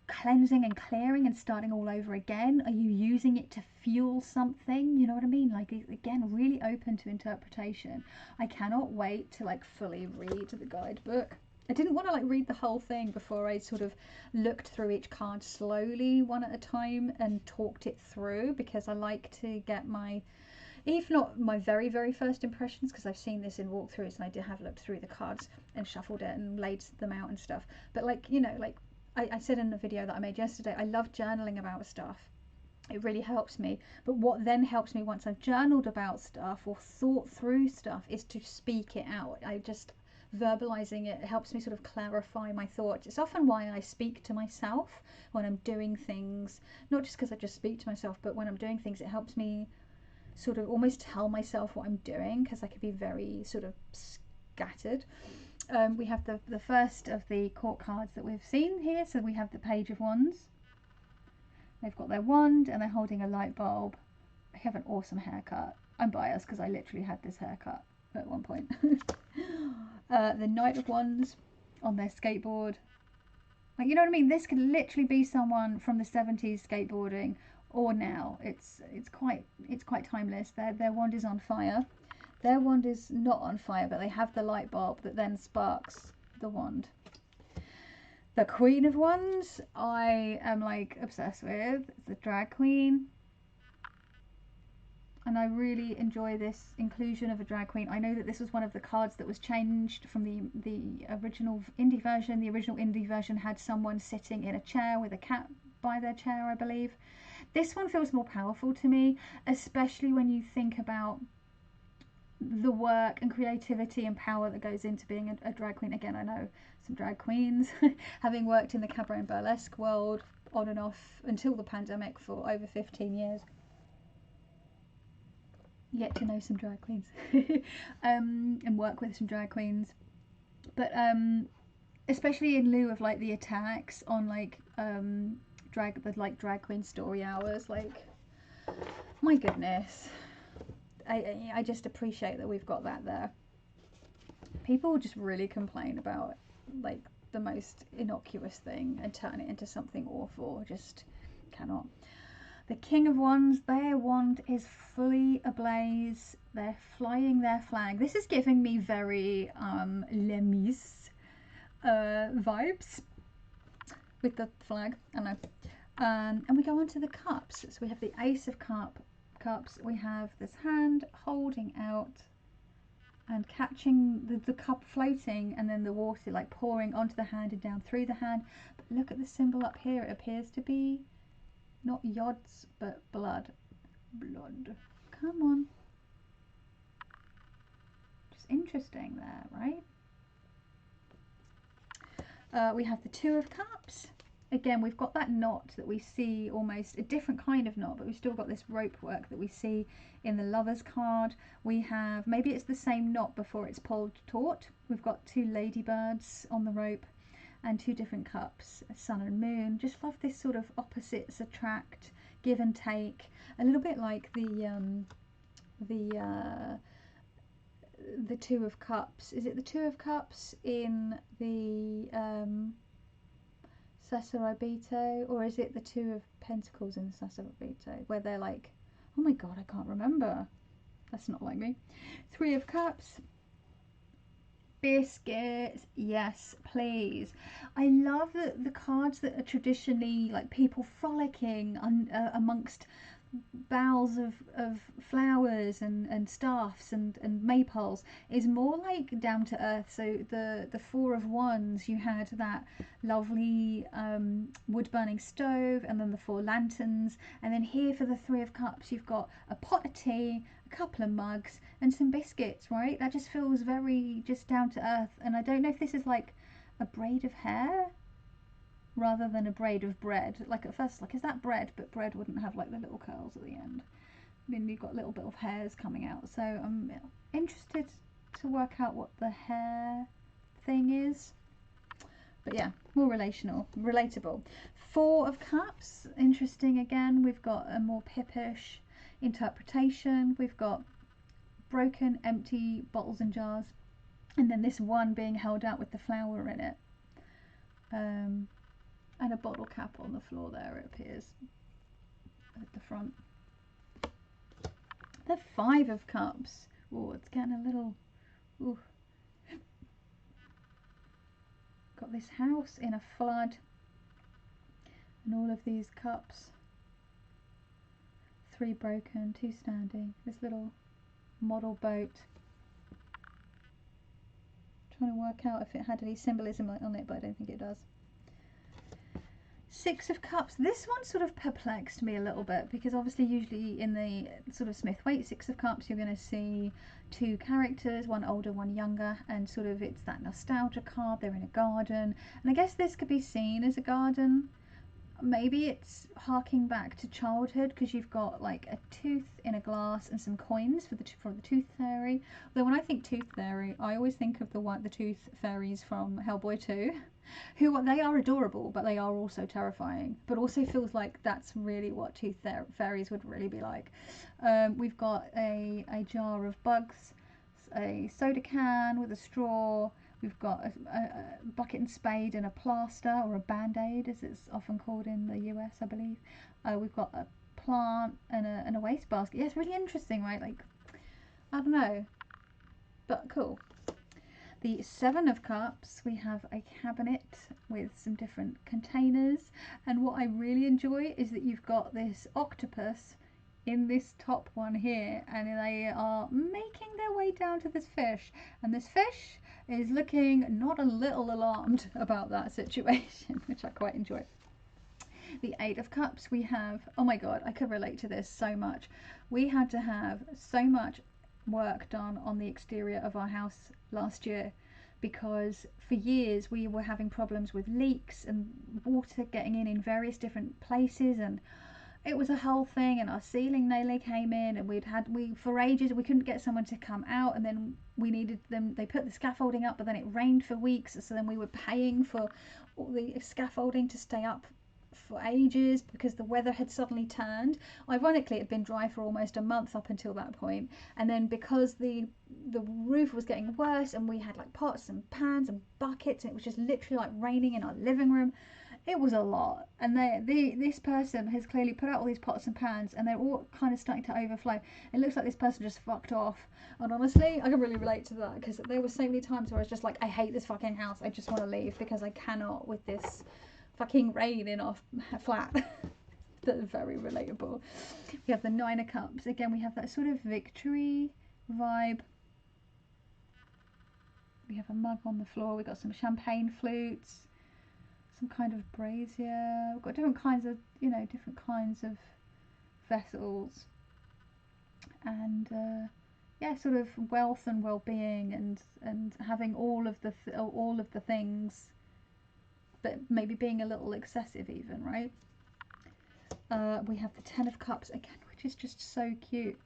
cleansing and clearing and starting all over again? Are you using it to fuel something? You know what I mean? Like, again, really open to interpretation. I cannot wait to like fully read the guidebook. I didn't want to like read the whole thing before I sort of looked through each card slowly one at a time and talked it through, because I like to get my, if not my very, very first impressions, because I've seen this in walkthroughs and I did have looked through the cards and shuffled it and laid them out and stuff. But like, you know, like I said in the video that I made yesterday, I love journaling about stuff. It really helps me. But what then helps me once I've journaled about stuff or thought through stuff is to speak it out. I just, verbalizing it helps me sort of clarify my thoughts. It's often why I speak to myself when I'm doing things, not just because I just speak to myself, but when I'm doing things, it helps me sort of almost tell myself what I'm doing, because I could be very sort of scattered. We have the first of the court cards that we've seen here. So we have the Page of Wands. They've got their wand and they're holding a light bulb. They have an awesome haircut. I'm biased because I literally had this haircut at one point. The Knight of Wands on their skateboard. Like, you know what I mean? This could literally be someone from the 70s skateboarding, or now. It's quite timeless. Their wand is on fire. Their wand is not on fire, but they have the light bulb that then sparks the wand. The Queen of Wands, I am like obsessed with. It's the drag queen. And I really enjoy this inclusion of a drag queen. I know that this was one of the cards that was changed from the original indie version. The original indie version had someone sitting in a chair with a cat by their chair, I believe. This one feels more powerful to me, especially when you think about the work and creativity and power that goes into being a drag queen. Again, I know some drag queens, having worked in the cabaret and burlesque world on and off until the pandemic for over 15 years. Yet to know some drag queens and work with some drag queens, but especially in lieu of like the attacks on like drag queen story hours, like, my goodness, I just appreciate that we've got that there. People just really complain about like the most innocuous thing and turn it into something awful. Just cannot. The King of Wands, their wand is fully ablaze. They're flying their flag. This is giving me very Les Mis vibes with the flag. I know. And we go on to the cups. So we have the Ace of Cups. We have this hand holding out and catching the cup floating, and then the water like pouring onto the hand and down through the hand. But look at the symbol up here. It appears to be not yods, but blood. Blood. Come on. Just interesting there, right? We have the Two of Cups. Again, we've got that knot that we see, almost a different kind of knot, but we've still got this rope work that we see in the Lovers card. We have, maybe it's the same knot before it's pulled taut. We've got two ladybirds on the rope and two different cups, Sun and Moon. Just love this sort of opposites attract, give and take, a little bit like the Two of Cups. Is it the Two of Cups in the Sacerdotito, or is it the Two of Pentacles in the Sacerdotito, where they're like, oh my god, I can't remember. That's not like me. Three of Cups. Biscuits, yes please. I love the cards that are traditionally like people frolicking amongst boughs of flowers and staffs and maypoles, is more like down to earth. So the Four of Wands, you had that lovely wood burning stove, and then the four lanterns, and then here for the Three of Cups you've got a pot of tea, a couple of mugs and some biscuits, right? That just feels very just down to earth. And I don't know if this is like a braid of hair rather than a braid of bread. Like at first, like, is that bread? But bread wouldn't have like the little curls at the end. Then you've got a little bit of hairs coming out. So I'm interested to work out what the hair thing is. But yeah, more relatable. Four of Cups, interesting again. We've got a more pippish interpretation. We've got broken, empty bottles and jars, and then this one being held out with the flower in it, and a bottle cap on the floor there, it appears, at the front. The Five of Cups. Oh, it's getting a little... Ooh. Got this house in a flood, and all of these cups. Three broken, two standing. This little model boat. Trying to work out if it had any symbolism on it, but I don't think it does. Six of Cups. This one sort of perplexed me a little bit, because obviously usually in the sort of Smith-Waite Six of Cups you're going to see two characters, one older, one younger, and sort of it's that nostalgia card. They're in a garden, and I guess this could be seen as a garden. maybe it's harking back to childhood because you've got like a tooth in a glass and some coins for the tooth fairy. Though when I think tooth fairy, I always think of the tooth fairies from Hellboy 2, who they are adorable, but they are also terrifying. But also feels like that's really what tooth fairies would really be like. We've got a jar of bugs, a soda can with a straw. We've got a bucket and spade and a plaster, or a band-aid as it's often called in the US, I believe. We've got a plant and a waste basket. Yeah, it's really interesting, right? Like, I don't know, but cool. The Seven of Cups, we have a cabinet with some different containers, and what I really enjoy is that you've got this octopus in this top one here, and they are making their way down to this fish, and this fish is looking not a little alarmed about that situation, which I quite enjoy. The Eight of Cups, we have, oh my god, I could relate to this so much. We had to have so much work done on the exterior of our house last year because for years we were having problems with leaks and water getting in various different places, and it was a whole thing. And our ceiling nearly came in, and we for ages we couldn't get someone to come out, and then we needed them, they put the scaffolding up, but then it rained for weeks, so then we were paying for all the scaffolding to stay up for ages because the weather had suddenly turned. Ironically, it had been dry for almost a month up until that point, and then because the roof was getting worse and we had like pots and pans and buckets, and it was just literally like raining in our living room, it was a lot. And this person has clearly put out all these pots and pans, and they're all kind of starting to overflow. It looks like this person just fucked off, and honestly I can really relate to that because there were so many times where I was just like, I hate this fucking house, I just want to leave because I cannot with this fucking rain in our flat. That's very relatable. We have the Nine of Cups. Again, we have that sort of victory vibe. We have a mug on the floor. We've got some champagne flutes, some kind of brazier. We've got different kinds of, different kinds of vessels. And yeah, sort of wealth and well-being, and having all of the things, but maybe being a little excessive even, right? We have the Ten of Cups again, which is just so cute.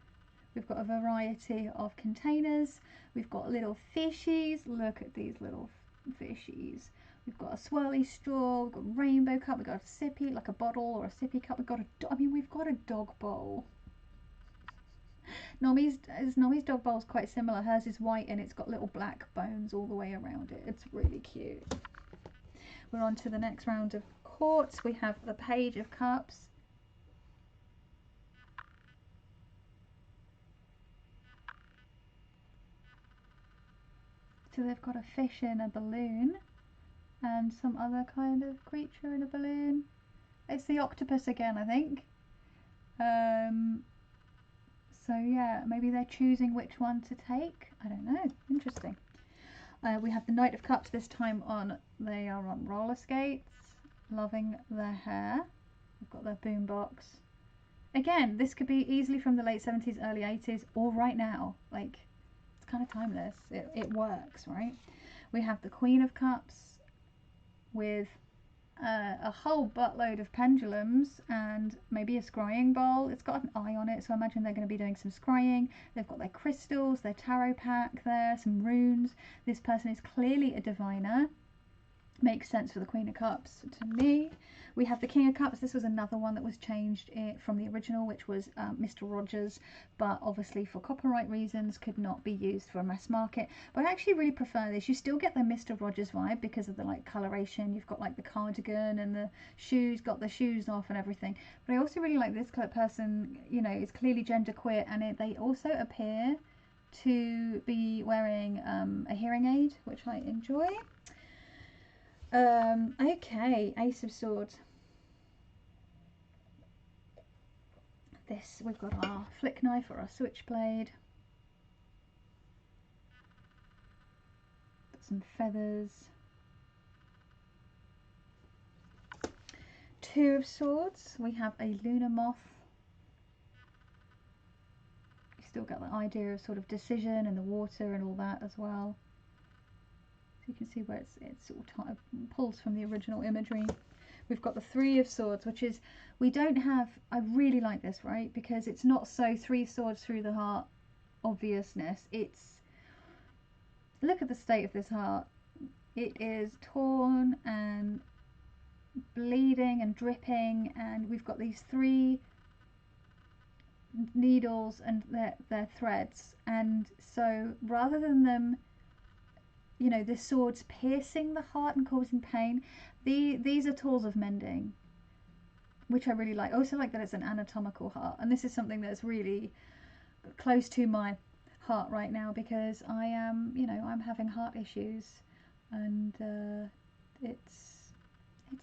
We've got a variety of containers. We've got little fishies. Look at these little fishies. We've got a swirly straw. We've got a rainbow cup. We've got a sippy, like a bottle or a sippy cup. We've got we've got a dog bowl. Nomi's dog bowl is quite similar. Hers is white and it's got little black bones all the way around it. It's really cute. We're on to the next round of quartz. We have the Page of Cups. So they've got a fish in a balloon and some other kind of creature in a balloon. It's the octopus again, I think. So yeah, maybe they're choosing which one to take. I don't know. Interesting. We have the Knight of Cups this time they are on roller skates, loving their hair. We've got their boombox. Again, this could be easily from the late 70s, early 80s, or right now. Like, it's kind of timeless. It works, right? We have the Queen of Cups with a whole buttload of pendulums and maybe a scrying bowl. It's got an eye on it, so I imagine they're going to be doing some scrying. They've got their crystals, their tarot pack there, some runes. This person is clearly a diviner. Makes sense for the Queen of Cups to me. We have the King of Cups. This was another one that was changed from the original, which was Mr. Rogers, but obviously for copyright reasons could not be used for a mass market. But I actually really prefer this. You still get the Mr. Rogers vibe because of the like coloration. You've got like the cardigan and the shoes, got the shoes off and everything. But I also really like this person, is clearly genderqueer, and they also appear to be wearing a hearing aid, which I enjoy. Okay, Ace of Swords. We've got our flick knife or our switchblade. Got some feathers. Two of Swords. We have a lunar moth. You still got the idea of sort of decision and the water and all that as well. You can see where it sort of pulls from the original imagery. We've got the Three of Swords, which is, we don't have, I really like this, right? Because it's not so three swords through the heart obviousness. It's, look at the state of this heart. It is torn and bleeding and dripping, and we've got these three needles and their threads, and so rather than them, you know, the swords piercing the heart and causing pain, these are tools of mending, which I really like. I also like that it's an anatomical heart, and this is something that's really close to my heart right now, because I am, you know, I'm having heart issues, and it's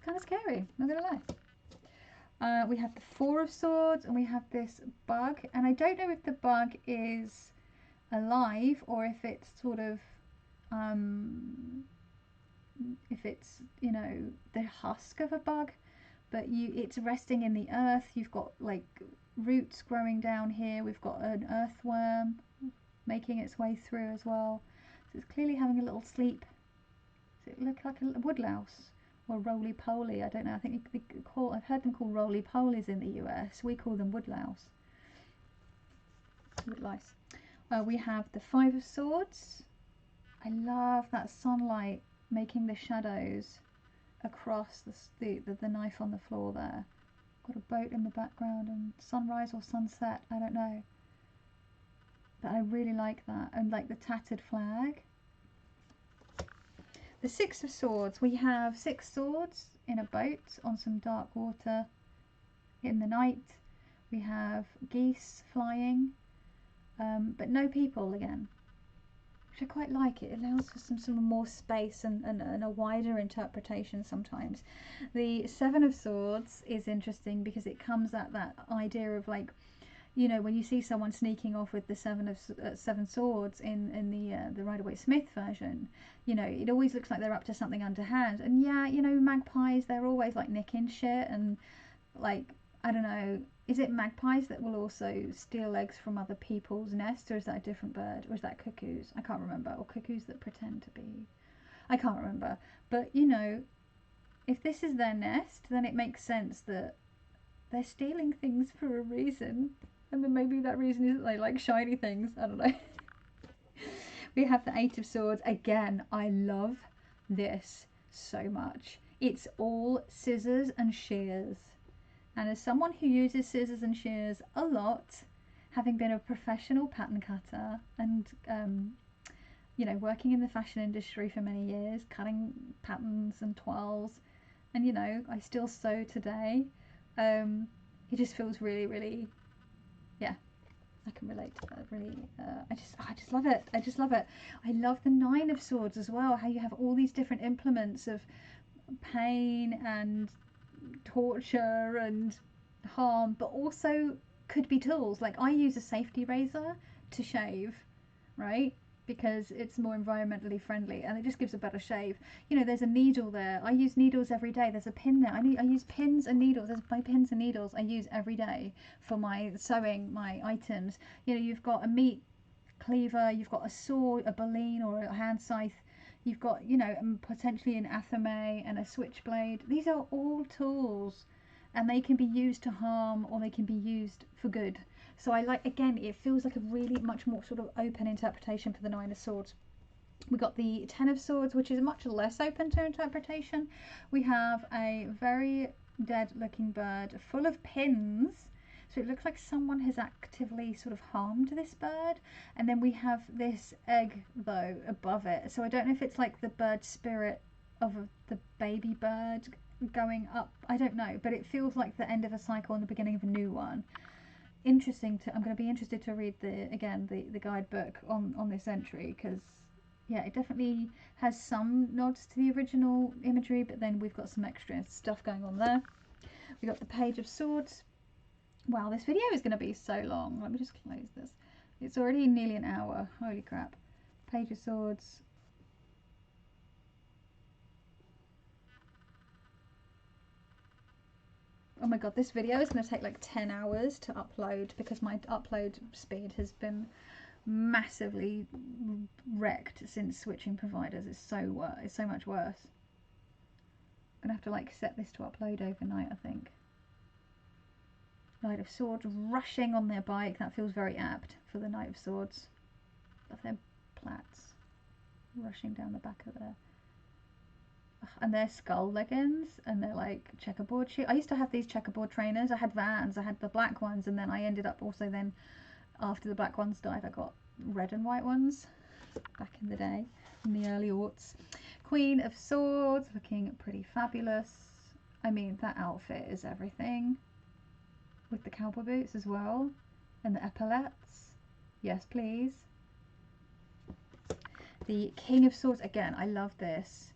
kind of scary, not gonna lie. We have the Four of Swords, and we have this bug, and I don't know if the bug is alive or if it's sort of if it's, you know, the husk of a bug, but it's resting in the earth. You've got like roots growing down here. We've got an earthworm making its way through as well, so it's clearly having a little sleep. Does it look like a woodlouse or roly-poly? I don't know. I think I've heard them called roly-polies in the US. We call them woodlouse. Woodlice. We have the Five of Swords. I love that sunlight making the shadows across the knife on the floor there. Got a boat in the background and sunrise or sunset, I don't know. But I really like that, and like the tattered flag. The Six of Swords. We have 6 swords in a boat on some dark water in the night. We have geese flying, but no people again, which I quite like. It allows for some sort of more space and a wider interpretation sometimes. The Seven of Swords is interesting because it comes at that idea of, like, you know, when you see someone sneaking off with the seven swords in the Rider-Waite-Smith version, you know, it always looks like they're up to something underhand. And yeah, you know, magpies, they're always like nicking shit, and like, I don't know, is it magpies that will also steal eggs from other people's nests, or is that a different bird, or is that cuckoos? I can't remember. Or cuckoos that pretend to be, I can't remember. But you know, if this is their nest, then it makes sense that they're stealing things for a reason. And then maybe that reason is that they like shiny things. I don't know. We have the Eight of Swords. Again, I love this so much. It's all scissors and shears. And as someone who uses scissors and shears a lot, having been a professional pattern cutter and, you know, working in the fashion industry for many years, cutting patterns and toiles, and, you know, I still sew today, it just feels really, really, yeah, I can relate to that, really. I just love it. I just love it. I love the Nine of Swords as well, how you have all these different implements of pain and torture and harm, but also could be tools. Like, I use a safety razor to shave, right? Because it's more environmentally friendly and it just gives a better shave. You know, there's a needle there. I use needles every day. There's a pin there. I use pins and needles. There's my pins and needles I use every day for my sewing, my items. You know, you've got a meat cleaver, you've got a saw, a baleen or a hand scythe, you've got, you know, potentially an athame and a switchblade. These are all tools, and they can be used to harm or they can be used for good. So I like, again, it feels like a really much more sort of open interpretation for the Nine of Swords. We got the Ten of Swords, which is much less open to interpretation. We have a very dead looking bird full of pins. So it looks like someone has actively sort of harmed this bird. And then we have this egg, though, above it. So I don't know if it's like the bird spirit of the baby bird going up. I don't know. But it feels like the end of a cycle and the beginning of a new one. Interesting to, I'm going to be interested to read the guidebook on this entry, because yeah, it definitely has some nods to the original imagery, but then we've got some extra stuff going on there. We got the Page of Swords. Wow, this video is going to be so long. Let me just close this. It's already nearly an hour. Holy crap. Page of Swords. Oh my god, this video is going to take like 10 hours to upload because my upload speed has been massively wrecked since switching providers. It's so much worse. gonna have to like set this to upload overnight, I think. Knight of Swords rushing on their bike. That feels very apt for the Knight of Swords. Love their plaits. Rushing down the back of their... And their skull leggings. And they're like checkerboard shoes. I used to have these checkerboard trainers. I had Vans. I had the black ones. And then I ended up also then, after the black ones died, I got red and white ones. Back in the day. In the early aughts. Queen of Swords. Looking pretty fabulous. I mean, that outfit is everything. With the cowboy boots as well, and the epaulettes. Yes, please. The King of Swords, again, I love this.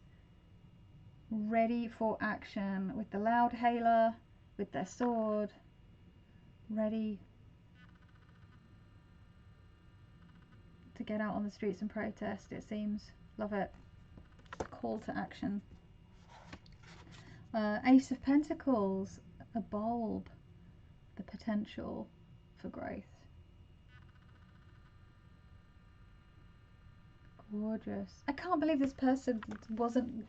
Ready for action with the loud hailer, with their sword. Ready to get out on the streets and protest, it seems. Love it. Call to action. Ace of Pentacles, a bulb. The potential for growth. Gorgeous. I can't believe this person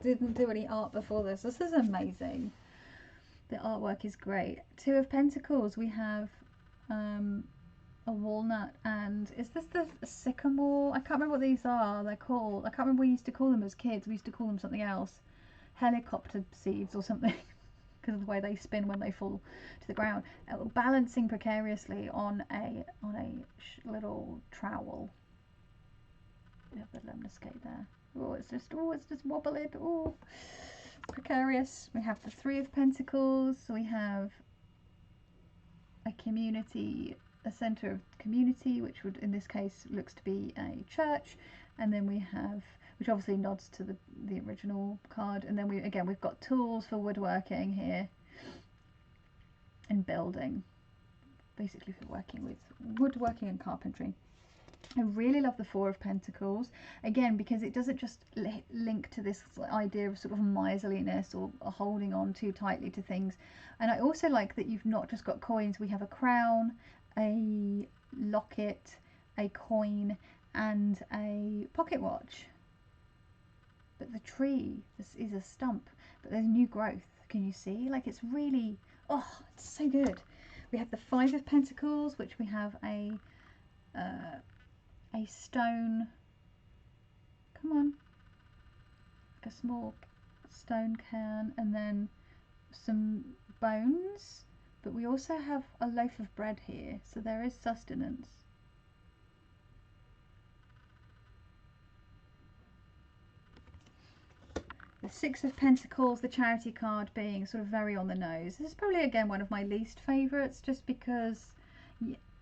didn't do any art before this. This is amazing. The artwork is great. Two of Pentacles. We have a walnut, and is this the sycamore? I can't remember what these are. They're called. I can't remember what we used to call them as kids. We used to call them something else. Helicopter seeds or something. Because of the way they spin when they fall to the ground, balancing precariously on a little trowel. We have the lemniscate there. Oh, it's just wobbling. Oh, precarious. We have the Three of Pentacles. We have a community, a center of community, which would in this case looks to be a church, and then we have, which obviously nods to the original card. And then we've got tools for woodworking here and building, basically for working with woodworking and carpentry. I really love the Four of Pentacles, again, because it doesn't just link to this idea of sort of miserliness or holding on too tightly to things. And I also like that you've not just got coins. We have a crown, a locket, a coin, and a pocket watch. But the tree, this is a stump, but there's new growth. Can you see? Like, it's really, oh, it's so good. We have the Five of Pentacles, which we have a stone, come on, like a small stone can, and then some bones, but we also have a loaf of bread here, so there is sustenance. The Six of Pentacles, the charity card, being sort of very on the nose. This is probably, again, one of my least favourites, just because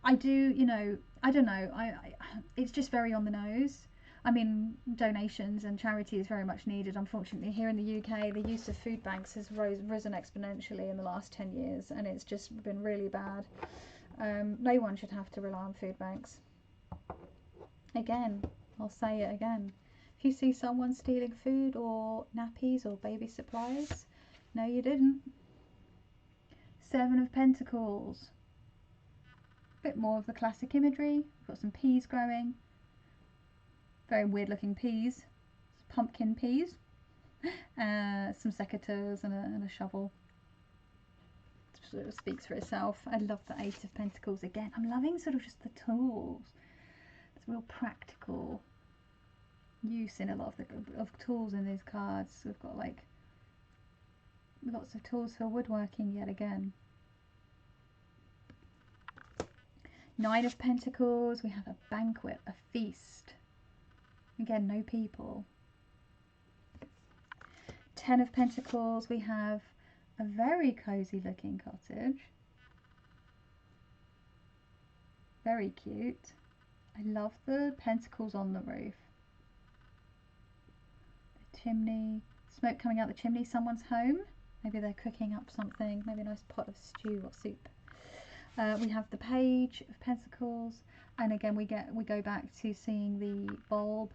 I do, you know, I don't know, it's just very on the nose. I mean, donations and charity is very much needed. Unfortunately, here in the UK, the use of food banks has risen exponentially in the last 10 years, and it's just been really bad. No one should have to rely on food banks. Again, I'll say it again. If you see someone stealing food or nappies or baby supplies, no, you didn't. Seven of Pentacles. A bit more of the classic imagery. We've got some peas growing. Very weird looking peas. Pumpkin peas. Some secateurs and a shovel. It sort of speaks for itself. I love the Eight of Pentacles again. I'm loving sort of just the tools. It's real practical use in a lot of tools in these cards. We've got like lots of tools for woodworking yet again. Nine of Pentacles, we have a banquet, a feast. Again, no people. 10 of Pentacles, we have a very cozy looking cottage. Very cute. I love the pentacles on the roof. The chimney, smoke coming out the chimney, someone's home. Maybe they're cooking up something, maybe a nice pot of stew or soup. We have the Page of Pentacles, and again we go back to seeing the bulb.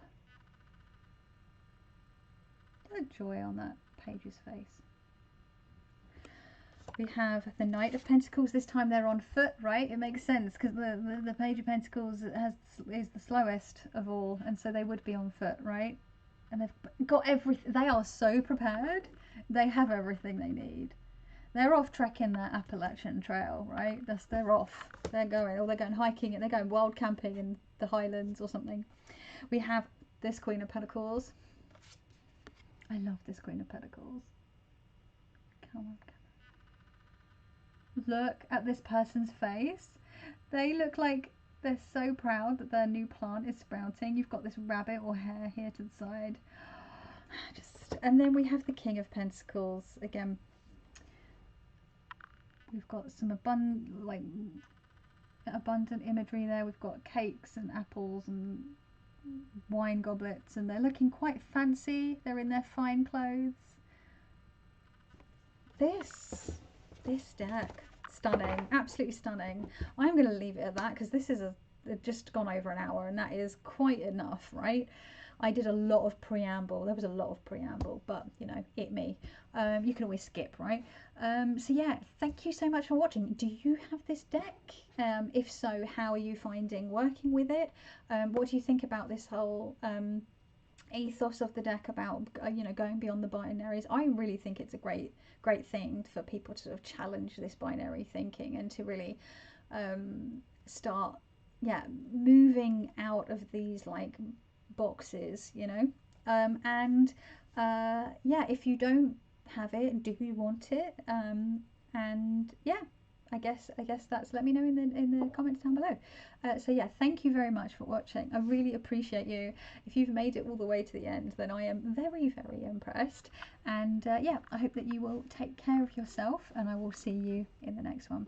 What a joy on that Page's face. We have the Knight of Pentacles. This time they're on foot, right? It makes sense because the Page of Pentacles is the slowest of all, and so they would be on foot, right? And they've got everything. They are so prepared. They have everything they need. They're off trekking the Appalachian Trail, right? They're off. They're going, or they're going hiking, and they're going wild camping in the Highlands or something. We have this Queen of Pentacles. I love this Queen of Pentacles. Come on. Look at this person's face. They look like they're so proud that their new plant is sprouting. You've got this rabbit or hare here to the side. And then we have the King of Pentacles again. We've got some abundant imagery there. We've got cakes and apples and wine goblets, and they're looking quite fancy. They're in their fine clothes. This deck, stunning, absolutely stunning. I'm going to leave it at that because this is just gone over an hour, and that is quite enough, right? I did a lot of preamble. There was a lot of preamble, but you know, me. You can always skip, right? So yeah, thank you so much for watching. Do you have this deck? If so, how are you finding working with it? What do you think about this whole ethos of the deck about you know, going beyond the binaries? I really think it's a great thing for people to sort of challenge this binary thinking and to really start moving out of these like boxes, you know. Yeah, if you don't have it, do you want it? And yeah, I guess that's, let me know in the comments down below. So yeah, thank you very much for watching. I really appreciate you. If you've made it all the way to the end, then I am very impressed. And yeah, I hope that you will take care of yourself, and I will see you in the next one.